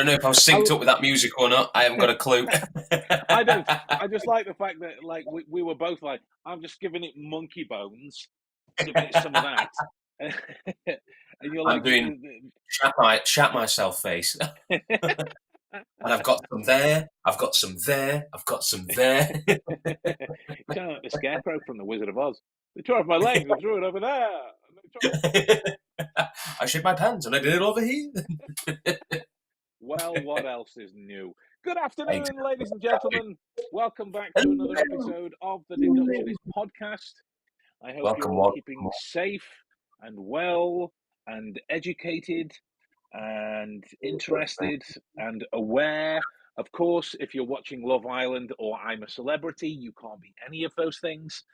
don't know if I'm synced up with that music or not. I haven't got a clue. I don't. I just like the fact that like we were both like, I'm just giving it monkey bones, giving it some of that, and you're I'm like, doing shat myself face. And I've got some there, I've got some there, I've got some there. you sound like the Scarecrow from The Wizard of Oz. They tore off my legs and threw it over there. I shit my pants and I did it over here. Well, what else is new? Good afternoon, Exactly. ladies and gentlemen. Welcome back to another episode of the Deductionist Podcast. I hope you're all keeping safe and well and educated and interested and aware. Of course, if you're watching Love Island or I'm a Celebrity, you can't be any of those things.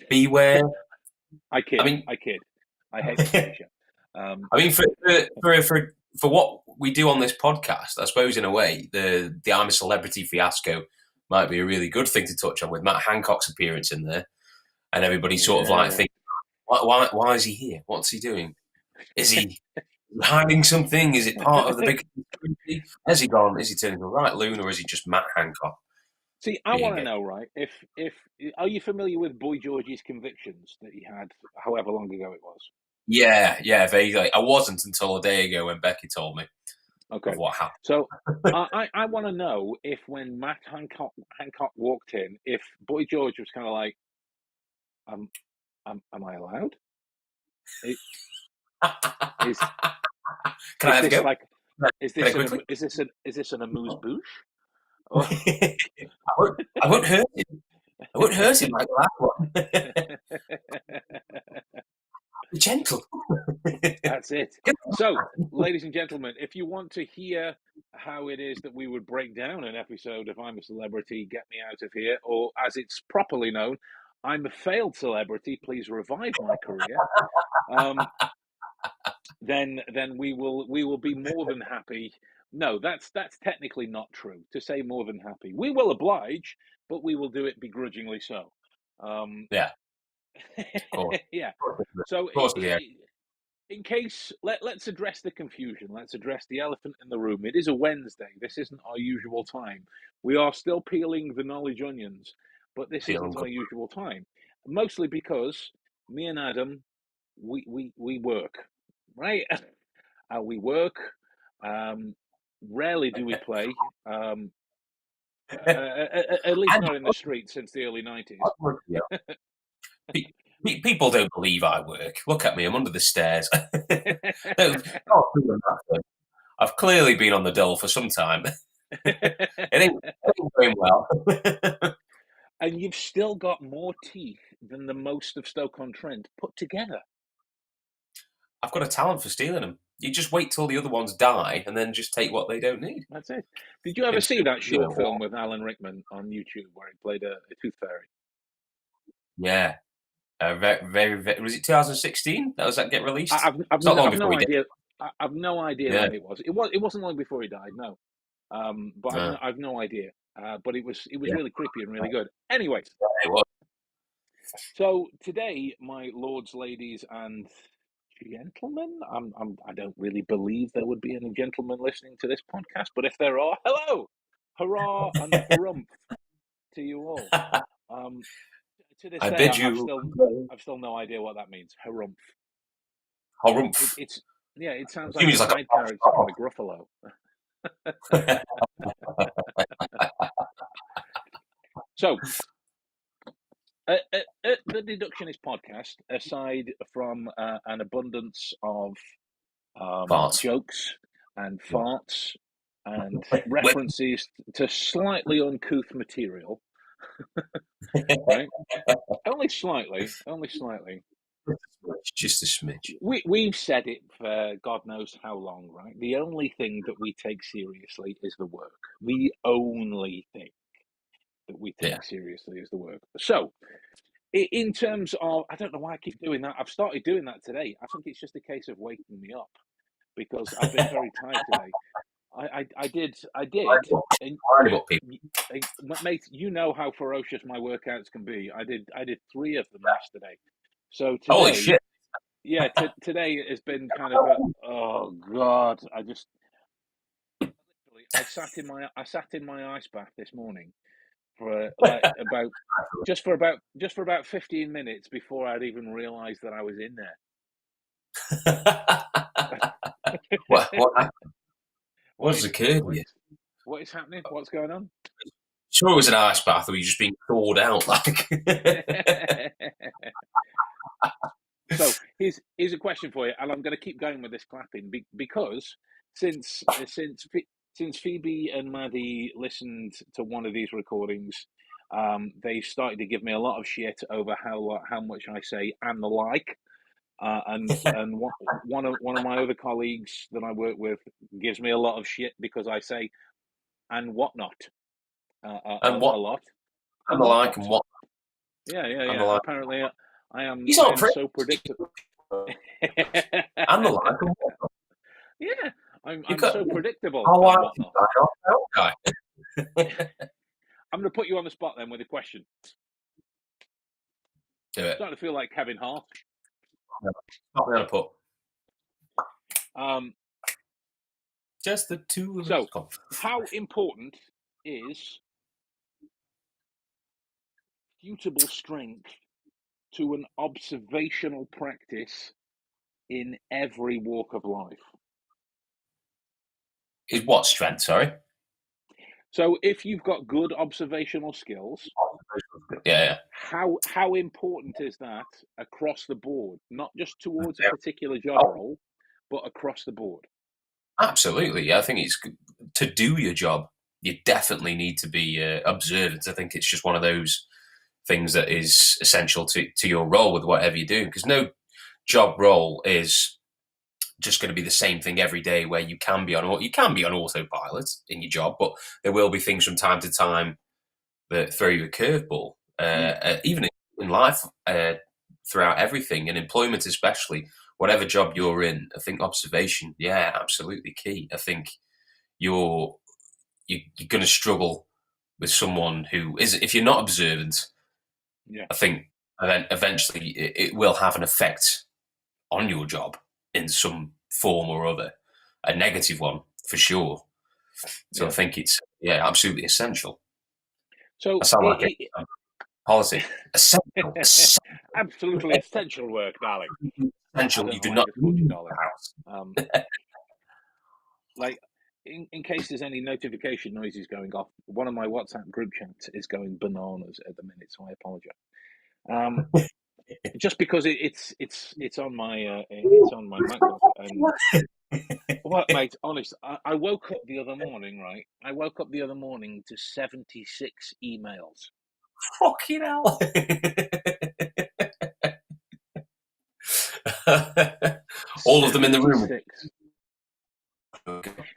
Beware. I kid. I hate the TV show. I mean, for what we do on this podcast, I suppose in a way, the I'm a Celebrity fiasco might be a really good thing to touch on with Matt Hancock's appearance in there, and everybody sort of like thinking, why is he here? What's he doing? Is he hiding something? Is it part of the big conspiracy? Has he gone? Is he turning the right loon, or is he just Matt Hancock? See, I want to know, right? If are you familiar with Boy George's convictions that he had, however long ago it was? Yeah, vaguely. I wasn't until a day ago when Becky told me. Okay. Of what happened. So I want to know if when Matt Hancock walked in, if Boy George was kind of like, am I allowed? Can I have a go? Like, is this an amuse bouche? I won't hurt him. I won't hurt him like that one. Be gentle. That's it. So, ladies and gentlemen, if you want to hear how it is that we would break down an episode of I'm a Celebrity, Get Me Out of Here, or as it's properly known, I'm a Failed Celebrity, Please Revive My Career, then we will be more than happy. No, that's technically not true. To say more than happy, we will oblige, but we will do it begrudgingly so. Yeah. Yeah. So, in case, let's address the confusion. Let's address the elephant in the room. It is a Wednesday. This isn't our usual time. We are still peeling the knowledge onions, but this isn't our usual time. Mostly because me and Adam, we work, right? We work. Rarely do we play. At least not in the streets since the early 90s. People don't believe I work. Look at me, I'm under the stairs. I've clearly been on the dole for some time. It ain't going well. And you've still got more teeth than the most of Stoke-on-Trent put together. I've got a talent for stealing them. You just wait till the other ones die and then just take what they don't need. That's it. Did you ever see that short film with Alan Rickman on YouTube where he played a tooth fairy? Yeah. Very, was it 2016? That get released? I've no idea. I've no idea when it was. It wasn't long before he died. No, but I've no idea. But it was really creepy and really good. Anyway, it was. So today, my lords, ladies, and gentlemen, I don't really believe there would be any gentlemen listening to this podcast, but if there are, hello, hurrah, and harumph to you all. To this day, I've still no idea what that means. Harumph. Harumph. It sounds like a side character from the Gruffalo. So, the Deductionist Podcast, aside from an abundance of jokes and farts and references to slightly uncouth material, right? Only slightly. Just a smidge. We've said it for God knows how long, right? The only thing that we take seriously is the work. The only thing that we take seriously is the work. So, in terms of, I don't know why I keep doing that. I've started doing that today. I think it's just a case of waking me up because I've been very tired today. I did. And, mate, you know how ferocious my workouts can be. I did 3 of them yesterday. So today, holy shit! yeah, today has been kind of a, oh God, I sat in my ice bath this morning for like about 15 minutes before I'd even realised that I was in what there. what's occurred What here? is happening? What's going on? Sure, it was an ice bath, or were you just being thawed out like? So here's a question for you, and I'm going to keep going with this clapping because since since Phoebe and Maddie listened to one of these recordings, they started to give me a lot of shit over how much I say and the like. And one of my other colleagues that I work with gives me a lot of shit because I say and whatnot And a what lot and and the like, whatnot. and what and the Yeah. like. Apparently, He's I not am pretty. so predictable. And the like, and what? Yeah, You I'm got. so predictable I and like you, whatnot. guy. I'm going to put you on the spot then with a question. Do it. Starting to feel like Kevin Hart. Not gonna put Um, just the two of us. so, how important is suitable strength to an observational practice in every walk of life? Is what strength? Sorry. So, if you've got good observational skills, Yeah, how important is that across the board, not just towards a yeah. particular job Oh, role, but across the board? absolutely. Yeah, I think it's to do your job. You definitely need to be observant. I think it's just one of those things that is essential to your role with whatever you're doing. Because no job role is just going to be the same thing every day. Where you can be on autopilot in your job, but there will be things from time to time that throw you a curveball. Even in life, throughout everything, and employment especially, whatever job you're in, I think observation, yeah, absolutely key. I think you're you're going to struggle with someone who is if you're not observant. Yeah, I think eventually it will have an effect on your job in some form or other, a negative one for sure. So I yeah. think it's absolutely essential. I So sound like a policy. Essential, absolutely essential work, darling. I essential. don't You know do why I not just called you leave darling. the house. Um, like in case there's any notification noises going off, one of my WhatsApp group chats is going bananas at the minute, so I apologize. Just because it's on my MacBook, and what, mate? Honest, I woke up the other morning, right? I woke up the other morning to 76 emails. Fucking hell. All of them in the room. 76.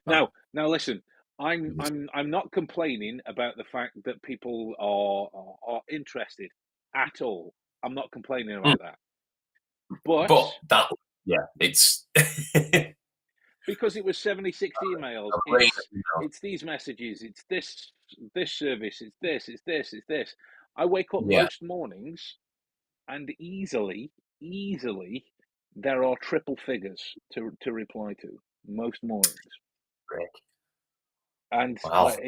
Now listen. I'm not complaining about the fact that people are interested at all. I'm not complaining Mm. about that. But But that, yeah, it's because it was 76 emails, a brain. it's these messages, it's this service, it's this. I wake up Yeah, most mornings and easily there are triple figures to reply to most mornings. Rick. And Wow. like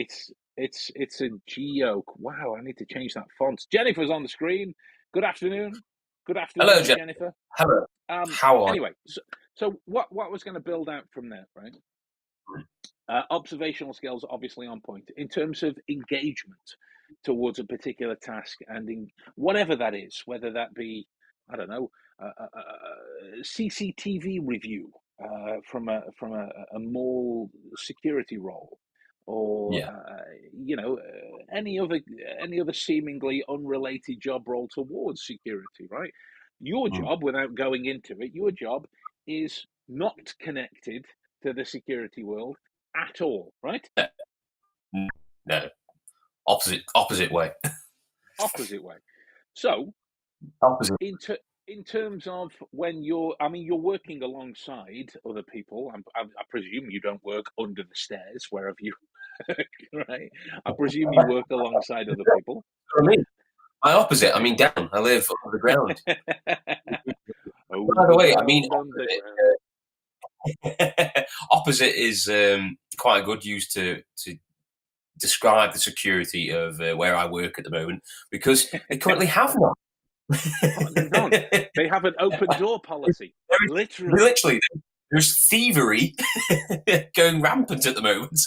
it's a geoke. Wow, I need to change that font. Jennifer's on the screen. Good afternoon. Good Hello, afternoon, Jeff. Jennifer. Hello. How are Anyway, so what was going to build out from there, right? you? Observational skills are obviously on point in terms of engagement towards a particular task, and in whatever that is, whether that be, I don't know, a CCTV review from a mall security role, or Yeah. any other seemingly unrelated job role towards security, right? Your Mm. job, without going into it, your job is not connected to the security world at all, right? No, opposite way. Opposite way. So, Opposite. in in terms of when you're working alongside other people. I presume you don't work under the stairs wherever you work, right? I presume you work alongside other people. For me. My opposite. I mean, down. I live under the ground. By the way, I mean, Overground, underground. opposite is quite a good use to describe the security of where I work at the moment because they currently have none. None. They have an open door policy. Literally, there's thievery going rampant at the moment.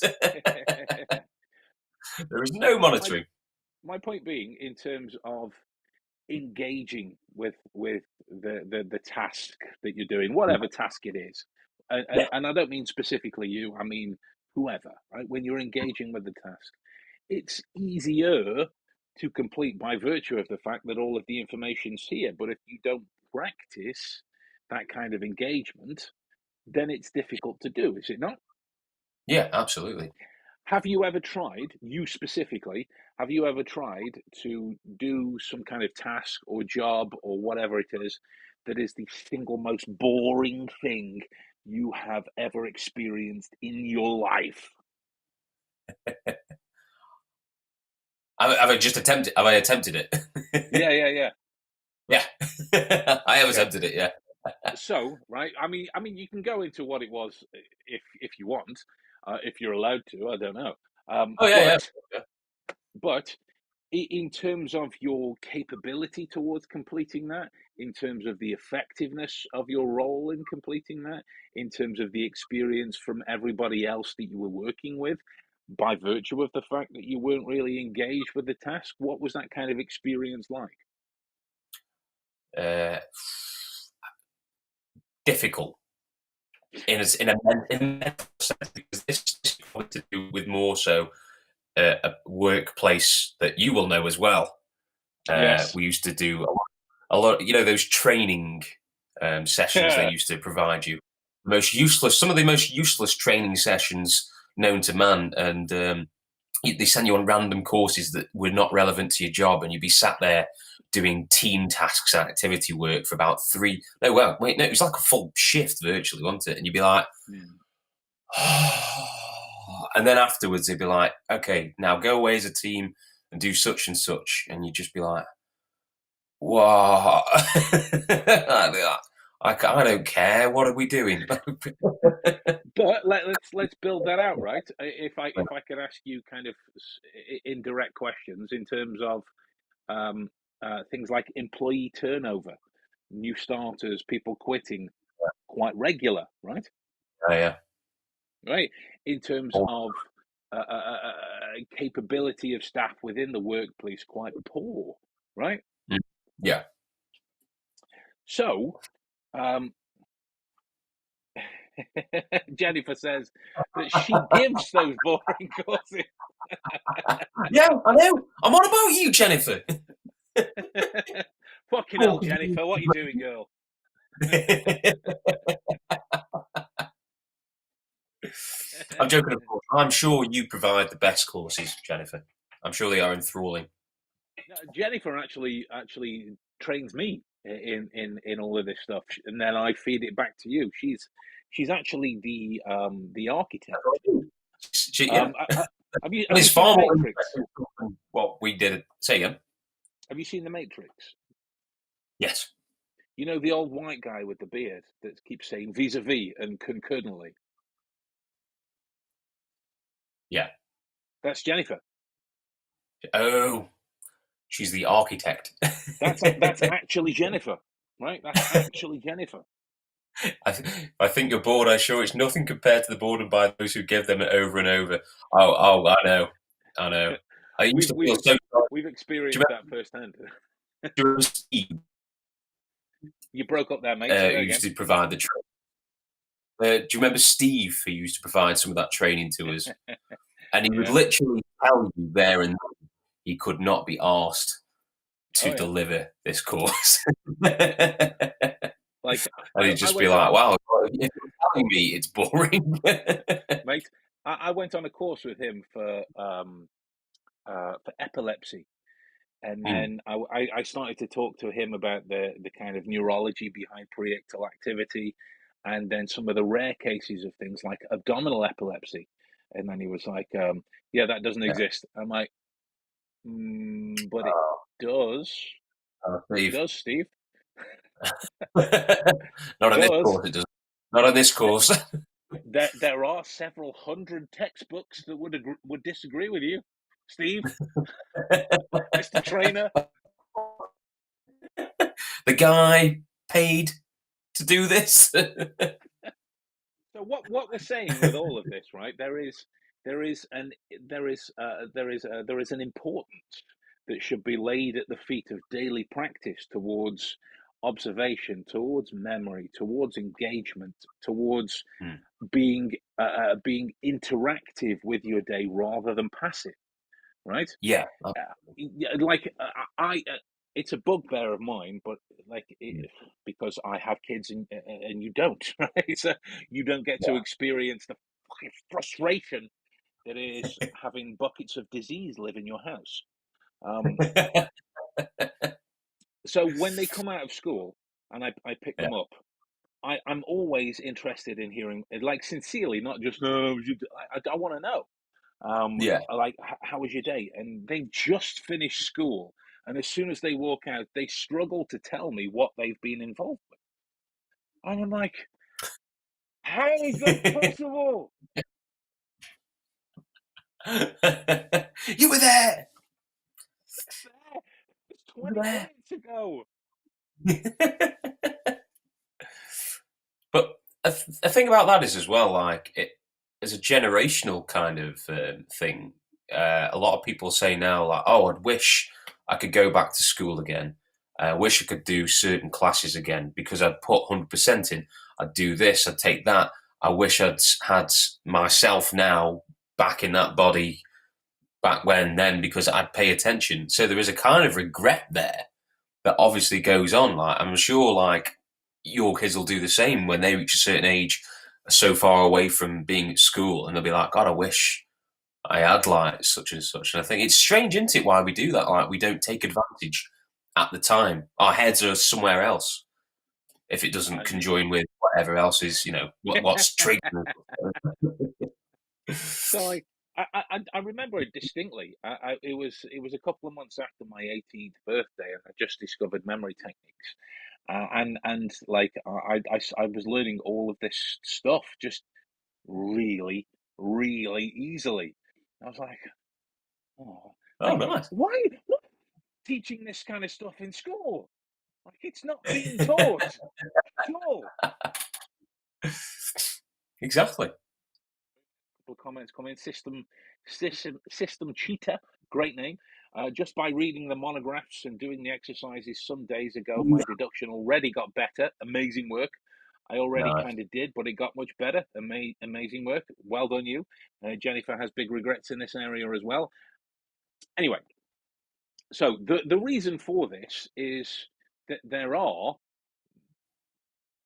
There is no monitoring. My point being, in terms of engaging with the task that you're doing, whatever task it is, and I don't mean specifically you, I mean whoever, right? When you're engaging with the task, it's easier to complete by virtue of the fact that all of the information's here. But if you don't practice that kind of engagement, then it's difficult to do, is it not? Yeah, absolutely. Have you ever tried, you specifically, have you ever tried to do some kind of task or job or whatever it is that is the single most boring thing you have ever experienced in your life? Have I just attempted? Have I attempted it? Yeah. Yeah, I have Okay. attempted it. Yeah. So, right, I mean, you can go into what it was if you want, if you're allowed to. I don't know. Um, Oh yeah, but yeah. but in terms of your capability towards completing that, in terms of the effectiveness of your role in completing that, in terms of the experience from everybody else that you were working with, by virtue of the fact that you weren't really engaged with the task, what was that kind of experience like? Uh, difficult in a mental sense because this is probably to do with more so a workplace that you will know as well. Yes. We used to do a lot, you know, those training sessions they used to provide you. Some of the most useless training sessions known to man, and they send you on random courses that were not relevant to your job, and you'd be sat there doing team tasks and activity work for about three. No, well, wait, no, it was like a full shift virtually, wasn't it? And you'd be like, Mm. and then afterwards they'd be like, okay, now go away as a team and do such and such, and you'd just be like, what? I don't care. What are we doing? But let's build that out, right? If I could ask you kind of indirect questions in terms of um, things like employee turnover, new starters, people quitting, quite regular, right? Oh, yeah. Right. In terms of capability of staff within the workplace, quite poor, right? Mm. Yeah. So, um, Jennifer says that she gives those boring courses. Yeah, I know. I'm on about you, Jennifer. Fucking hell, Jennifer, what are you doing, girl? I'm joking, of course. I'm sure you provide the best courses, Jennifer. I'm sure they are enthralling. Jennifer actually trains me in all of this stuff, and then I feed it back to you. She's actually the architect. Yeah. And Have it's you seen far the more Matrix? interesting than what we did. Say again. Have you seen the Matrix? Yes. You know the old white guy with the beard that keeps saying vis-a-vis and concordantly. Yeah. That's Jennifer. Oh, she's the architect. That's actually Jennifer, right? That's actually Jennifer. I think you're bored. I'm sure it's nothing compared to the boredom by those who give them it over and over. Oh, I know. I know. I used We've to we've feel so ex- sorry. we've Do you experienced that firsthand. remember Steve, You broke up there, mate. Say who that used again. to provide the training? Do you remember Steve, who used to provide some of that training to us? And he would Yeah. literally tell you there and then he could not be asked Oh to yeah. deliver this course. And Like he'd I just be went on like, wow, if you're telling me it's boring. mate. I went on a course with him for epilepsy, and Mm, then I started to talk to him about the kind of neurology behind preictal activity, and then some of the rare cases of things like abdominal epilepsy, and then he was like, "Yeah, that doesn't yeah. exist." I'm like, But it Oh, does. It Steve. does, Steve. It Not on this does. course, it doesn't. Not on this course. There are several hundred textbooks that would disagree with you, Steve, Mr. Trainer. The guy paid to do this. So what we're saying with all of this, right? There is an importance that should be laid at the feet of daily practice towards observation, towards memory, towards engagement, towards Hmm. being interactive with your day rather than passive, right? Yeah. Like it's a bugbear of mine, but like Hmm. because I have kids and you don't, right? So you don't get to experience the fucking frustration that is having buckets of disease live in your house. Um, Yeah. so when they come out of school and I pick Yeah. them up, I'm always interested in hearing, like sincerely, not just no. I want to know. Yeah. Like, how was your day? And they've just finished school, and as soon as they walk out, they struggle to tell me what they've been involved with. And I'm like, how is that possible? You were there. It's You 20 were minutes ago. there. But a thing about that is as well, like it as a generational kind of thing. A lot of people say now, like, "Oh, I'd wish I could go back to school again. I wish I could do certain classes again because I'd put 100% in. I'd do this. I'd take that. I wish I'd had myself now back in that body back when then because I'd pay attention." So there is a kind of regret there that obviously goes on. Like I'm sure, like your kids will do the same when they reach a certain age, are so far away from being at school, and they'll be like, "God, I wish I had like such and such." And I think it's strange, isn't it, why we do that? Like we don't take advantage at the time. Our heads are somewhere else if it doesn't And conjoin with whatever else is, what's triggering. so I remember it distinctly. It was a couple of months after my 18th birthday, and I just discovered memory techniques. And like I was learning all of this stuff just really, really easily. I was like, oh, Oh, like nice. why teaching this kind of stuff in school? Like it's not being taught at all. Exactly. Couple of comments come in. System cheetah, great name. Just by reading the monographs and doing the exercises some days ago, my deduction already got better. Amazing work. I already Nice. kind of did, but it got much better. Amazing work. Well done, you. Jennifer has big regrets in this area as well. Anyway, so the reason for this is that there are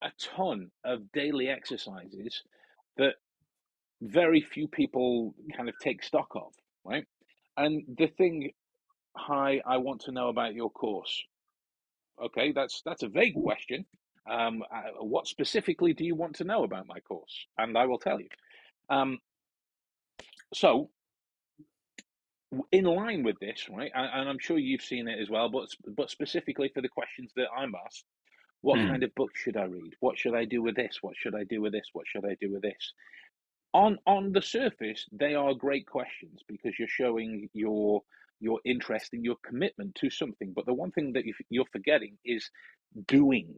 a ton of daily exercises that very few people kind of take stock of, right? And the thing, hi, I want to know about your course. Okay, that's a vague question. What specifically do you want to know about my course? And I will tell you. Um, so, in line with this, right, and I'm sure you've seen it as well, but specifically for the questions that I'm asked, what kind Mm. of book should I read? What should I do with this? What should I do with this? What should I do with this? On the surface, they are great questions because you're showing your interest and your commitment to something. But the one thing that you're forgetting is doing.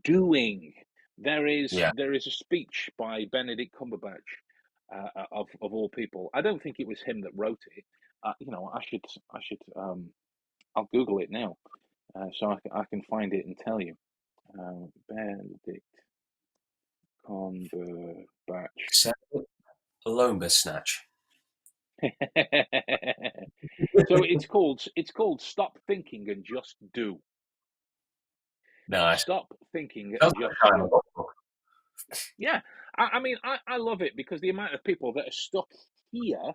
Doing. Yeah. There is a speech by Benedict Cumberbatch, of all people. I don't think it was him that wrote it. I'll Google it now, so I can find it and tell you. Benedict Cumberbatch. Set a Lomba snatch. So it's called Stop Thinking and Just Do. Nice. Stop thinking Sounds and like just a kind of do. book. Yeah, I mean, I love it because the amount of people that are stuck here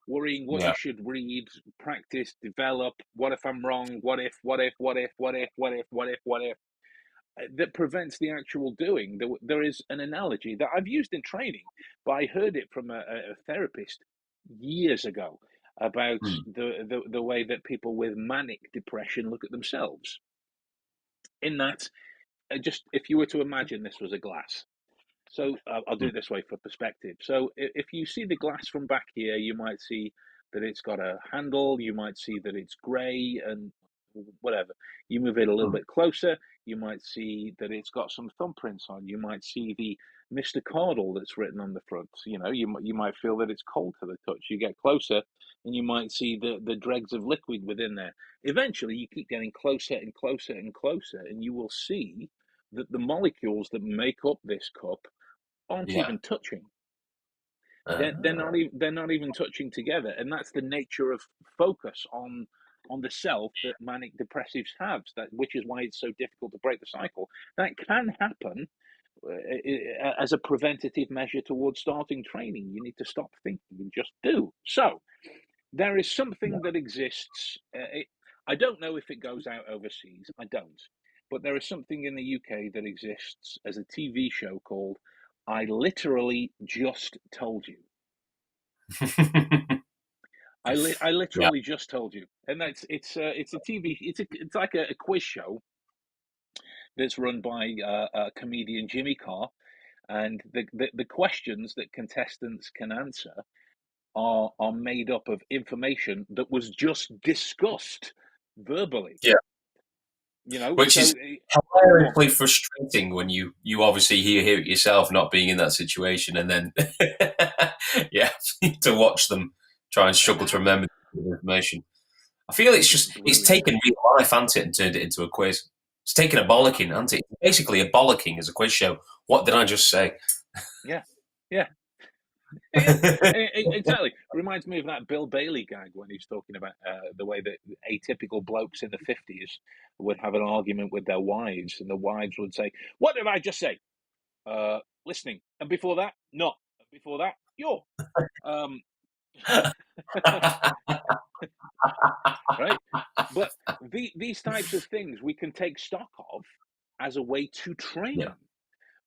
worrying what you Yeah. should read, practice, develop, what if I'm wrong, what if, that prevents the actual doing. There is an analogy that I've used in training, but I heard it from a therapist years ago. about Mm. the way that people with manic depression look at themselves. In that, just if you were to imagine this was a glass. So I'll do Mm. it this way for perspective. So if you see the glass from back here, you might see that it's got a handle. You might see that it's grey and whatever. You move it a little Mm. bit closer, you might see that it's got some thumbprints on. You might see the Mr. Cardall that's written on the front. You might feel that it's cold to the touch. You get closer, and you might see the dregs of liquid within there. Eventually, you keep getting closer and closer and closer, and you will see that the molecules that make up this cup aren't Yeah. even touching. Uh, They're not even touching together, and that's the nature of focus on the self that manic depressives have. Which is why it's so difficult to break the cycle. That can happen as a preventative measure towards starting training. You need to stop thinking and just do. So there is something that exists. I don't know if it goes out overseas. I don't. But there is something in the UK that exists as a TV show called I Literally Just Told You. I yeah. literally just told you, and it's a TV. It's like a quiz show that's run by comedian Jimmy Carr, and the questions that contestants can answer are made up of information that was just discussed verbally. Yeah. Which So is go on. hilariously frustrating when you obviously hear it yourself, not being in that situation, and then yeah, to watch them try and struggle to remember the information. I feel it's Brilliant. taken real life, hasn't it, and turned it into a quiz. It's taken a bollocking, hasn't it? Basically, a bollocking as a quiz show. What did I just say? Yeah, yeah. Yeah, exactly. Reminds me of that Bill Bailey gag when he's talking about the way that atypical blokes in the 50s would have an argument with their wives, and the wives would say, "What did I just say? Listening. And before that, not. And before that, you're." Um, right? But these types of things we can take stock of as a way to Yeah. train.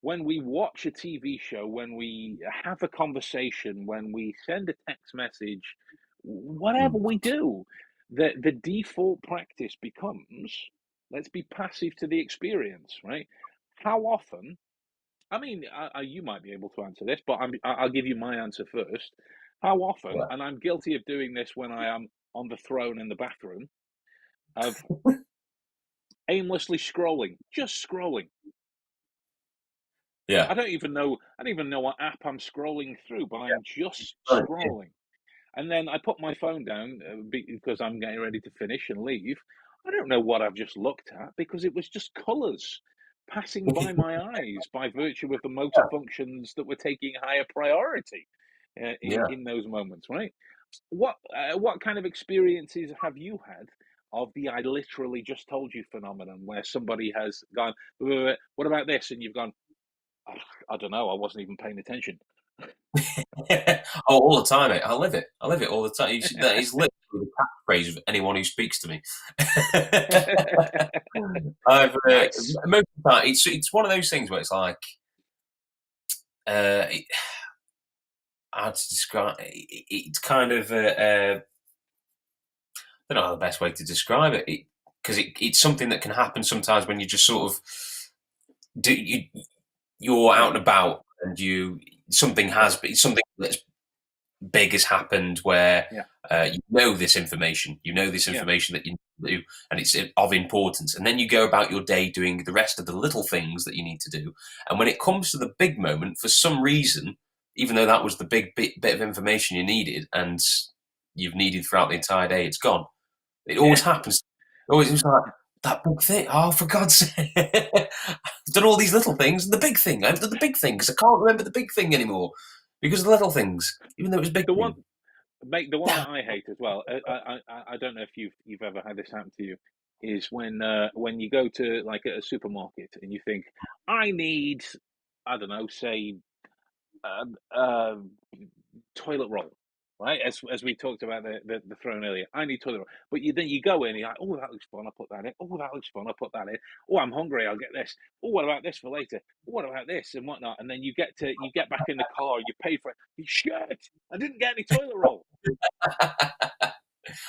When we watch a TV show, when we have a conversation, when we send a text message, whatever Mm. we do, the default practice becomes let's be passive to the experience, right? How often? I mean, you might be able to answer this, but I'll give you my answer first. How often, Yeah. and I'm guilty of doing this when I am on the throne in the bathroom, of aimlessly scrolling, just scrolling. Yeah. I don't even know what app I'm scrolling through, but I'm just Right. scrolling. And then I put my phone down because I'm getting ready to finish and leave. I don't know what I've just looked at because it was just colours passing by my eyes by virtue of the motor Yeah. functions that were taking higher priority Yeah. in those moments, right? What kind of experiences have you had of the "I literally just told you" phenomenon, where somebody has gone, "Wait, wait, wait, what about this?" and you've gone, "Oh, I don't know, I wasn't even paying attention." Oh, all the time, mate. I live it. I live it all the time. That is literally the catchphrase of anyone who speaks to me. Nice. Most of the time, it's one of those things where it's like, uh, it, how to describe it's kind of I don't know the best way to describe it because it's something that can happen sometimes when you just sort of do you're out Yeah, and about and yeah, something that's big has happened where yeah, you know this yeah, information that you need to do, and it's of importance. And then you go about your day doing the rest of the little things that you need to do. And when it comes to the big moment, for some reason, even though that was the big bit of information you needed and you've needed throughout the entire day, it's gone. It always yeah. happens. It's like that big thing. Oh, for God's sake! I've done all these little things, and the big thing. I've done the big thing because I can't remember the big thing anymore because of the little things, even though it was a big The one, thing. mate, the one Yeah. that I hate as well. I don't know if you've ever had this happen to you. Is when you go to like a supermarket and you think, I need, I don't know, say, um, uh, toilet roll, right? As we talked about the throne earlier, I need toilet roll. But then you go in, and you're like, oh, that looks fun. I'll put that in. Oh, that looks fun. I'll put that in. Oh, I'm hungry. I'll get this. Oh, what about this for later? Oh, what about this and whatnot? And then you get back in the car. You pay for it. You shit! I didn't get any toilet roll.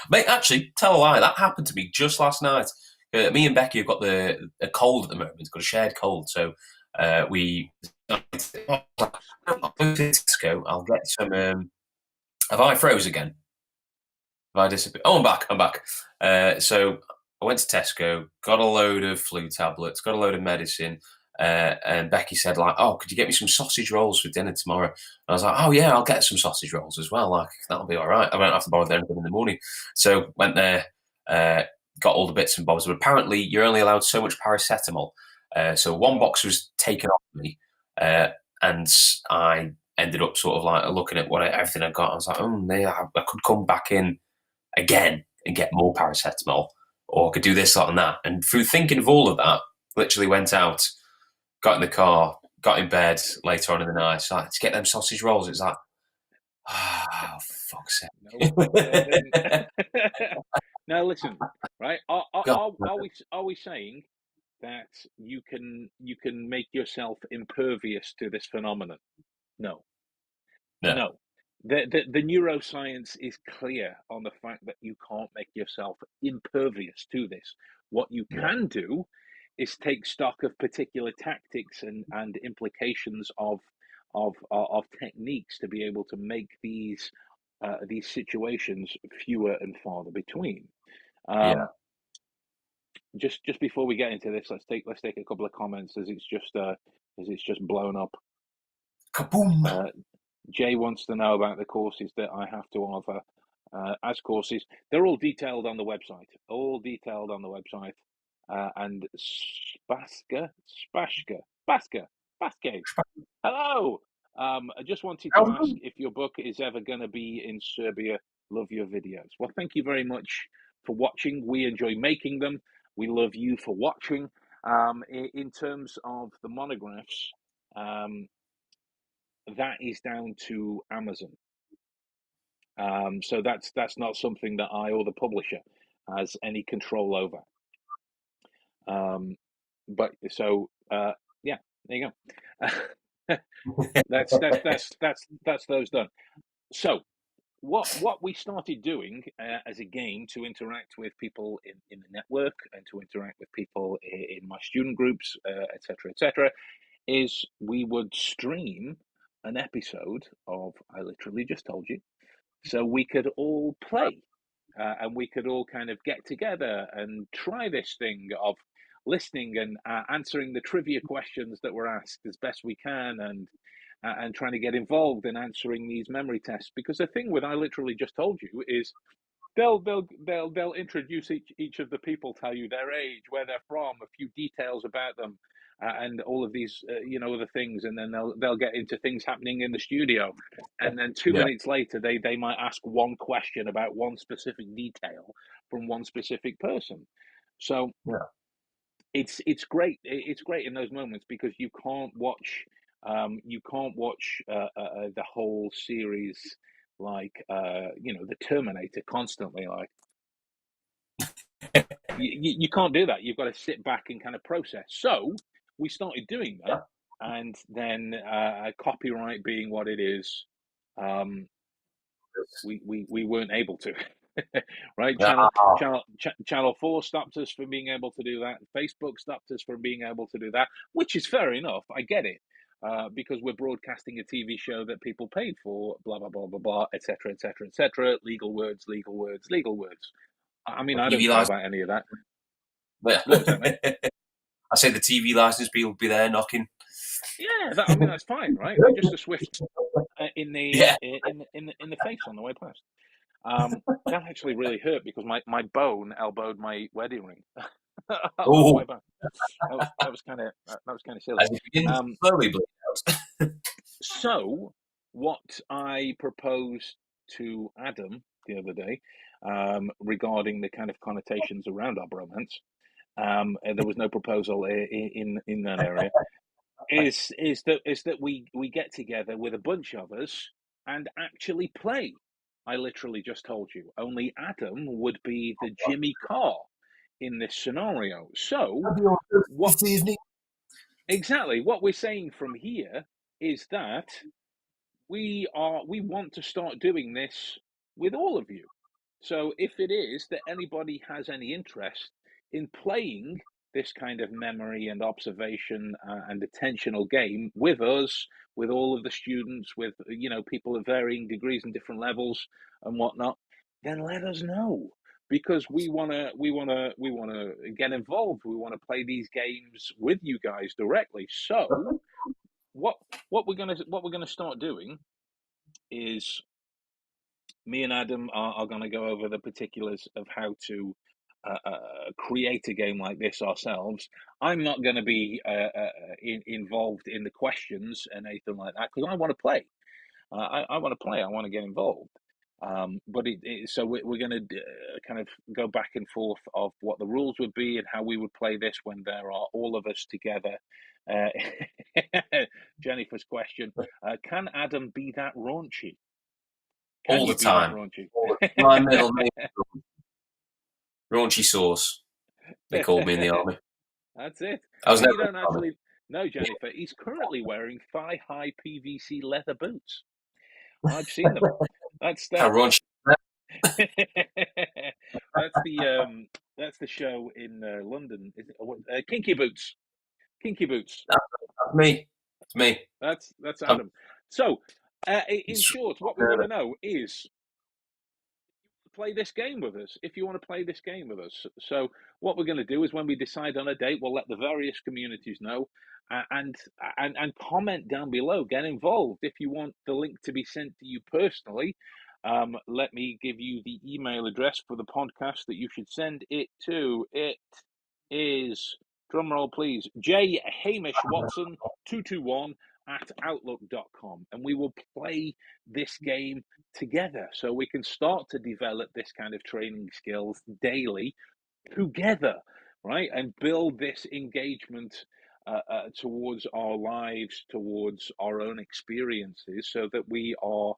Mate, actually, tell a lie. That happened to me just last night. Me and Becky have got a cold at the moment. We've got a shared cold, so we. I'll Sweet. go to Tesco. I'll get some. Have I froze again? Have I disappeared? Oh, I'm back. I'm back. So I went to Tesco, got a load of flu tablets, got a load of medicine, and Becky said, like, "Oh, could you get me some sausage rolls for dinner tomorrow?" And I was like, "Oh yeah, I'll get some sausage rolls as well. Like that'll be all right. I won't have to bother anything in the morning." So went there, got all the bits and bobs. But apparently, you're only allowed so much paracetamol. So one Oh, box was taken off me, uh, and I ended up sort of like looking at everything I got. I was like, "Oh, yeah, I could come back in again and get more paracetamol, or I could do this, that, and that." And through thinking of all of that, literally went out, got in the car, got in bed later on in the night. It's like, to get them sausage rolls. It's like, oh, fuck's no, no, it didn't. sake. Now listen, right? Are, are, God, are are we are we saying that you can make yourself impervious to this phenomenon? No, no. no. The neuroscience is clear on the fact that you can't make yourself impervious to this. What you Yeah. can do is take stock of particular tactics and implications of techniques to be able to make these situations fewer and farther between. Yeah. Um, just before we get into this, let's take a couple of comments as it's just blown up. Kaboom. Uh, Jay wants to know about the courses that I have to offer as courses. They're all detailed on the website. All detailed on the website. And Baska. Hello. I just wanted to ask if your book is ever going to be in Serbia. Love your videos. Well, thank you very much for watching. We enjoy making them. We love you for watching. In terms of the monographs, um, that is down to Amazon. So that's not something that I or the publisher has any control over. But so yeah, there you go. That's those done. So what we started doing as a game to interact with people in the network and to interact with people in my student groups, etc., is we would stream an episode of I Literally Just Told You, so we could all play and we could all kind of get together and try this thing of listening and answering the trivia questions that were asked as best we can, and trying to get involved in answering these memory tests. Because the thing with I Literally Just Told You is they'll introduce each of the people, tell you their age, where they're from, a few details about them, and all of these other things, and then they'll get into things happening in the studio, and then two Yeah. minutes later they might ask one question about one specific detail from one specific person. So Yeah. it's great. It's great in those moments because you can't watch the whole series like the Terminator constantly. Like you can't do that. You've got to sit back and kind of process. So we started doing that, and then copyright being what it is, um, we weren't able to. Right, Yeah. channel 4 stopped us from being able to do that. Facebook stopped us from being able to do that, which is fair enough. I get it, because we're broadcasting a TV show that people paid for, blah blah blah blah blah, etc., etc., etc. Legal words, legal words, legal words. I mean, I don't TV care license. about any of that. What was that, mate? I say the TV license people will be there knocking. Yeah, I mean that's fine, right? Just a swift Yeah. in the face on the way past. That actually really hurt because my bone elbowed my wedding ring on the way Oh, back. That was kind of silly. as it begins to Um, slowly bleed out. so what I proposed to Adam the other day, regarding the kind of connotations around our bromance, there was no proposal in that area. Is that we get together with a bunch of us and actually play. I Literally Just Told You. Only Adam would be the Jimmy Carr in this scenario. So, what This evening. exactly what we're saying from here is that we want to start doing this with all of you. So if it is that anybody has any interest in playing this kind of memory and observation and attentional game with us, with all of the students, with people of varying degrees and different levels and whatnot, then let us know, because we wanna get involved. We want to play these games with you guys directly. So what we're gonna start doing is me and Adam are going to go over the particulars of how to create a game like this ourselves. I'm not going to be involved in the questions and anything like that, because I want to play. I want to play. I want to get involved. So we're going to kind of go back and forth of what the rules would be and how we would play this when there are all of us together. Jennifer's question: can Adam be that raunchy? Can All you the be that time. raunchy? My middle name, Raunchy Sauce. They called me in the army. That's it. I was But never you in don't the army. actually know, Jennifer. He's currently wearing thigh-high PVC leather boots. I've seen them. That's How raunchy. that's the show in London. Is it, Kinky Boots? Kinky Boots. That's me. It's me. That's I'm, Adam. So, in short, what we want to know is, play this game with us if you want to play this game with us. So what we're going to do is, when we decide on a date, we'll let the various communities know, and comment down below. Get involved. If you want the link to be sent to you personally, let me give you the email address for the podcast that you should send it to. It is, drumroll please, J Hamish Watson 221 at outlook.com, and we will play this game together, so we can start to develop this kind of training skills daily together, right? And build this engagement towards our lives, towards our own experiences, so that we are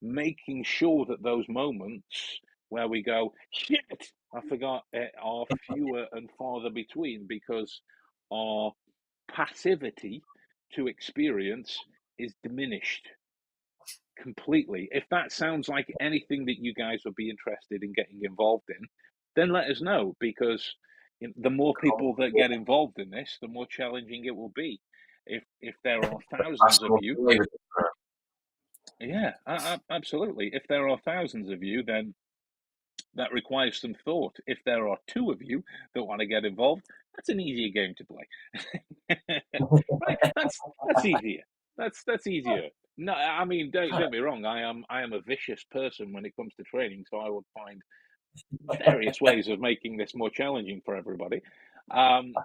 making sure that those moments where we go, shit, I forgot, are fewer and farther between, because our passivity to experience is diminished completely. If that sounds like anything that you guys would be interested in getting involved in, then let us know, because the more people that get involved in this, the more challenging it will be. If there are thousands of you, yeah, absolutely. If there are thousands of you, then that requires some thought. If there are two of you that want to get involved, that's an easier game to play. Right? That's easier. That's easier. No, I mean, don't get me wrong. I am a vicious person when it comes to training, so I would find various ways of making this more challenging for everybody.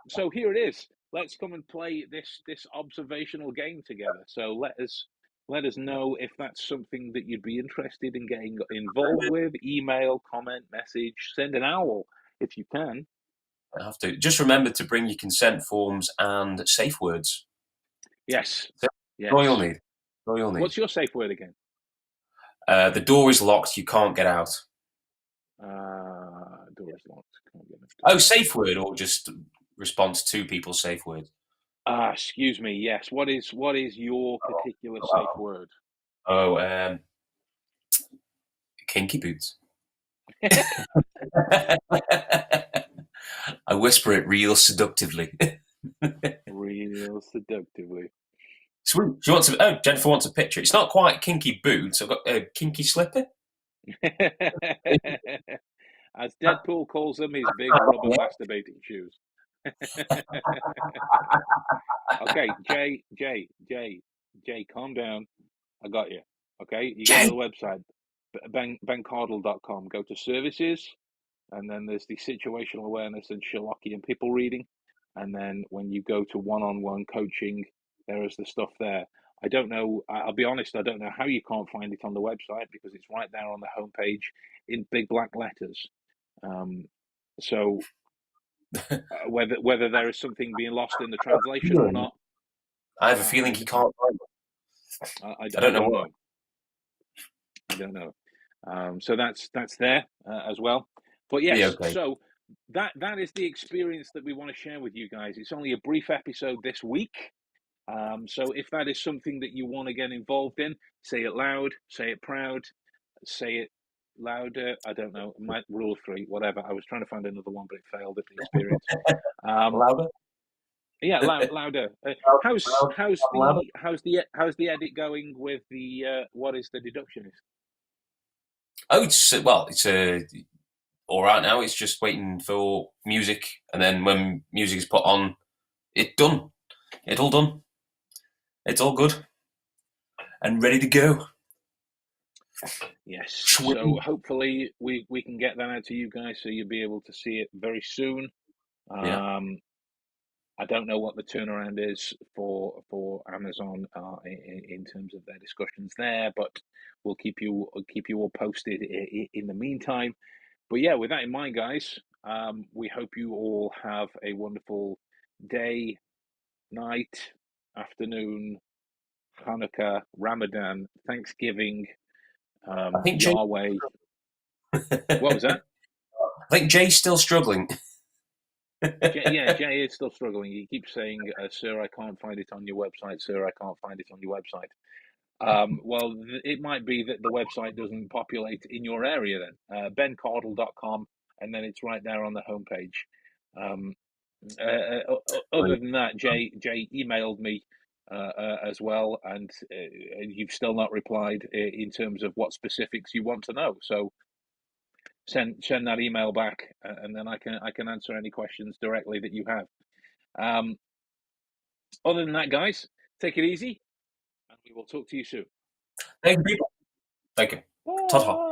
So here it is. Let's come and play this observational game together. So let us know if that's something that you'd be interested in getting involved with. Email, comment, message, send an owl if you can. I have to. Just remember to bring your consent forms and safe words. Yes. That's Yes. all you'll need. All you'll need. What's your safe word again? The door is locked. You can't get out. Door is locked. Can't get Oh, safe word, or just response to people's safe words. Excuse me. Yes. What is your particular safe word? Oh, kinky boots. I whisper it real seductively. Real seductively. Sweet. She wants to. Oh, Jennifer wants a picture. It's not quite kinky boots. I've got a kinky slipper. As Deadpool calls them, his big rubber masturbating shoes. Okay, Jay, calm down. I got you. Okay, you go to the website, bencardall.com. Go to services, and then there's the situational awareness and Sherlockian people reading. And then when you go to one-on-one coaching, there is the stuff there. I don't know. I'll be honest. I don't know how you can't find it on the website, because it's right there on the homepage in big black letters. So whether there is something being lost in the translation or not, I have a feeling he can't find it. I don't know don't what. know. I don't know. So that's there as well. But yes, Okay. so that is the experience that we want to share with you guys. It's only a brief episode this week. So if that is something that you want to get involved in, say it loud, say it proud, say it louder. I don't know. Rule 3, whatever. I was trying to find another one, but it failed at the experience. Louder? Yeah, louder. How's Loud, how's louder? the edit going with the what is the deductionist? Oh, it's all right now. It's just waiting for music, and then when music is put on, it's done. It's all done. It's all good and ready to go. Yes. Sweet. So hopefully we can get that out to you guys, so you'll be able to see it very soon. Yeah. I don't know what the turnaround is for Amazon in terms of their discussions there, but we'll keep you all posted in the meantime. But yeah, with that in mind, guys, we hope you all have a wonderful day, night, afternoon, Hanukkah, Ramadan, Thanksgiving, I think Jay. Yahweh. What was I that? think Jay's still struggling. Jay is still struggling. He keeps saying, "Sir, I can't find it on your website. Sir, I can't find it on your website." Well, it might be that the website doesn't populate in your area then. BenCardall.com, and then it's right there on the homepage. Other than that, Jay emailed me as well, and you've still not replied in terms of what specifics you want to know. So send that email back, and then I can answer any questions directly that you have. Other than that, guys, take it easy, and we will talk to you soon. Thank you. Thank you. Ta-ta. Bye.